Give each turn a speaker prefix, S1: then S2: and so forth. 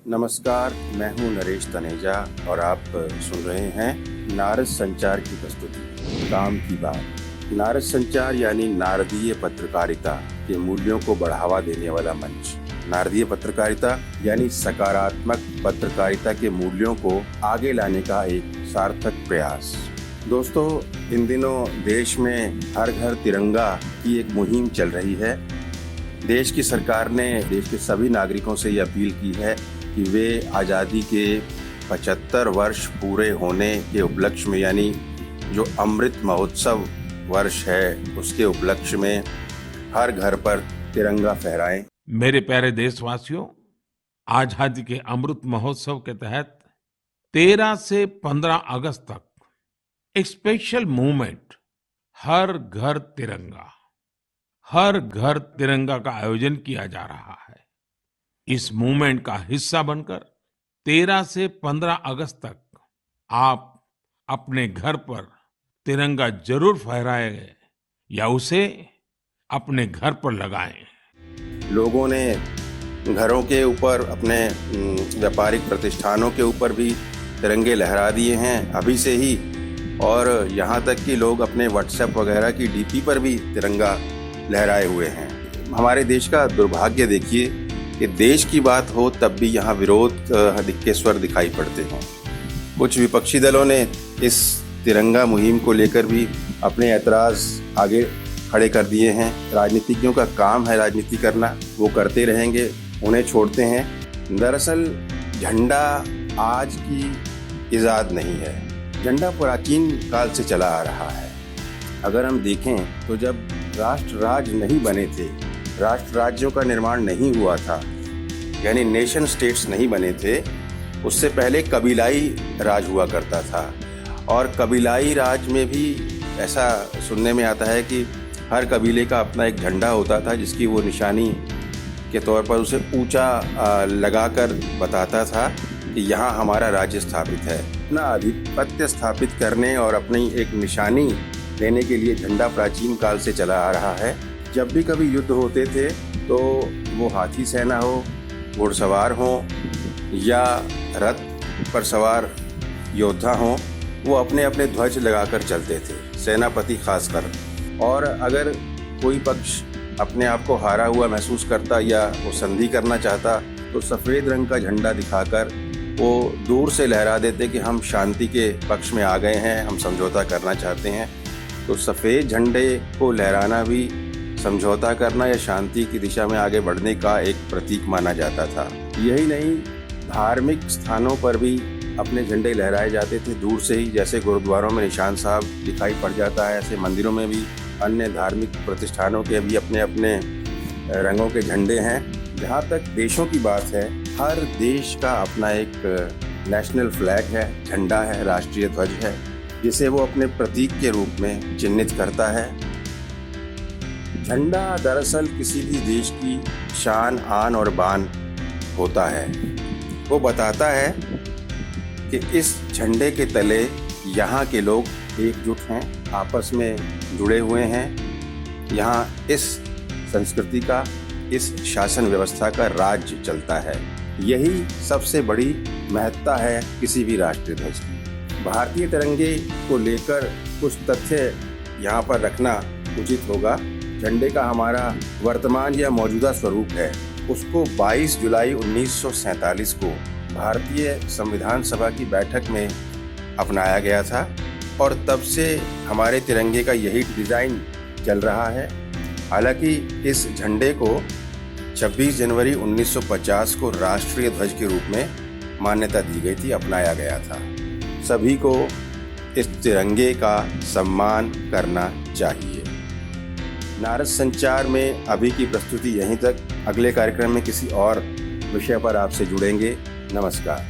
S1: नमस्कार, मैं हूं नरेश तनेजा और आप सुन रहे हैं नारद संचार की प्रस्तुति काम की बात। नारद संचार यानी नारदीय पत्रकारिता के मूल्यों को बढ़ावा देने वाला मंच। नारदीय पत्रकारिता यानी सकारात्मक पत्रकारिता के मूल्यों को आगे लाने का एक सार्थक प्रयास। दोस्तों, इन दिनों देश में हर घर तिरंगा की एक मुहिम चल रही है। देश की सरकार ने देश के सभी नागरिकों से ये अपील की है कि वे आज़ादी के 75 वर्ष पूरे होने के उपलक्ष्य में, यानी जो अमृत महोत्सव वर्ष है उसके उपलक्ष्य में हर घर पर तिरंगा फहराएं।
S2: मेरे प्यारे देशवासियों, आजादी के अमृत महोत्सव के तहत 13 से 15 अगस्त तक एक स्पेशल मूवमेंट हर घर तिरंगा का आयोजन किया जा रहा है। इस मूवमेंट का हिस्सा बनकर 13 से 15 अगस्त तक आप अपने घर पर तिरंगा जरूर फहराएं या उसे अपने घर पर लगाएं।
S1: लोगों ने घरों के ऊपर, अपने व्यापारिक प्रतिष्ठानों के ऊपर भी तिरंगे लहरा दिए हैं अभी से ही, और यहाँ तक कि लोग अपने व्हाट्सएप वगैरह की डीपी पर भी तिरंगा लहराए हुए हैं। हमारे देश का दुर्भाग्य देखिए कि देश की बात हो तब भी यहाँ विरोध के स्वर दिखाई पड़ते हैं। कुछ विपक्षी दलों ने इस तिरंगा मुहिम को लेकर भी अपने ऐतराज़ आगे खड़े कर दिए हैं। राजनीतिज्ञों का काम है राजनीति करना, वो करते रहेंगे, उन्हें छोड़ते हैं। दरअसल झंडा आज की इजाद नहीं है, झंडा प्राचीन काल से चला आ रहा है। अगर हम देखें तो जब राष्ट्र राज्य नहीं बने थे, राष्ट्र राज्यों का निर्माण नहीं हुआ था, यानी नेशन स्टेट्स नहीं बने थे, उससे पहले कबीलाई राज हुआ करता था। और कबीलाई राज में भी ऐसा सुनने में आता है कि हर कबीले का अपना एक झंडा होता था, जिसकी वो निशानी के तौर पर उसे ऊंचा लगाकर बताता था कि यहाँ हमारा राज्य स्थापित है। अपना आधिपत्य स्थापित करने और अपनी एक निशानी देने के लिए झंडा प्राचीन काल से चला आ रहा है। जब भी कभी युद्ध होते थे तो वो हाथी सेना हो, घुड़सवार हो या रथ पर सवार योद्धा हो, वो अपने अपने ध्वज लगाकर चलते थे, सेनापति खासकर। और अगर कोई पक्ष अपने आप को हारा हुआ महसूस करता या वो संधि करना चाहता तो सफ़ेद रंग का झंडा दिखाकर वो दूर से लहरा देते कि हम शांति के पक्ष में आ गए हैं, हम समझौता करना चाहते हैं। तो सफ़ेद झंडे को लहराना भी समझौता करना या शांति की दिशा में आगे बढ़ने का एक प्रतीक माना जाता था। यही नहीं, धार्मिक स्थानों पर भी अपने झंडे लहराए जाते थे दूर से ही। जैसे गुरुद्वारों में निशान साहब दिखाई पड़ जाता है, ऐसे मंदिरों में भी, अन्य धार्मिक प्रतिष्ठानों के भी अपने अपने रंगों के झंडे हैं। जहाँ तक देशों की बात है, हर देश का अपना एक नेशनल फ्लैग है, झंडा है, राष्ट्रीय ध्वज है, जिसे वो अपने प्रतीक के रूप में चिन्हित करता है। झंडा दरअसल किसी भी देश की शान, आन और बान होता है। वो बताता है कि इस झंडे के तले यहाँ के लोग एकजुट हैं, आपस में जुड़े हुए हैं। यहाँ इस संस्कृति का, इस शासन व्यवस्था का राज्य चलता है। यही सबसे बड़ी महत्ता है किसी भी राष्ट्रीय ध्वज की। भारतीय तिरंगे को लेकर कुछ तथ्य यहाँ पर रखना उचित होगा। झंडे का हमारा वर्तमान या मौजूदा स्वरूप है, उसको 22 जुलाई 1947 को भारतीय संविधान सभा की बैठक में अपनाया गया था और तब से हमारे तिरंगे का यही डिज़ाइन चल रहा है। हालांकि इस झंडे को 26 जनवरी 1950 को राष्ट्रीय ध्वज के रूप में मान्यता दी गई थी, अपनाया गया था। सभी को इस तिरंगे का सम्मान करना चाहिए। नारद संचार में अभी की प्रस्तुति यहीं तक। अगले कार्यक्रम में किसी और विषय पर आपसे जुड़ेंगे। नमस्कार।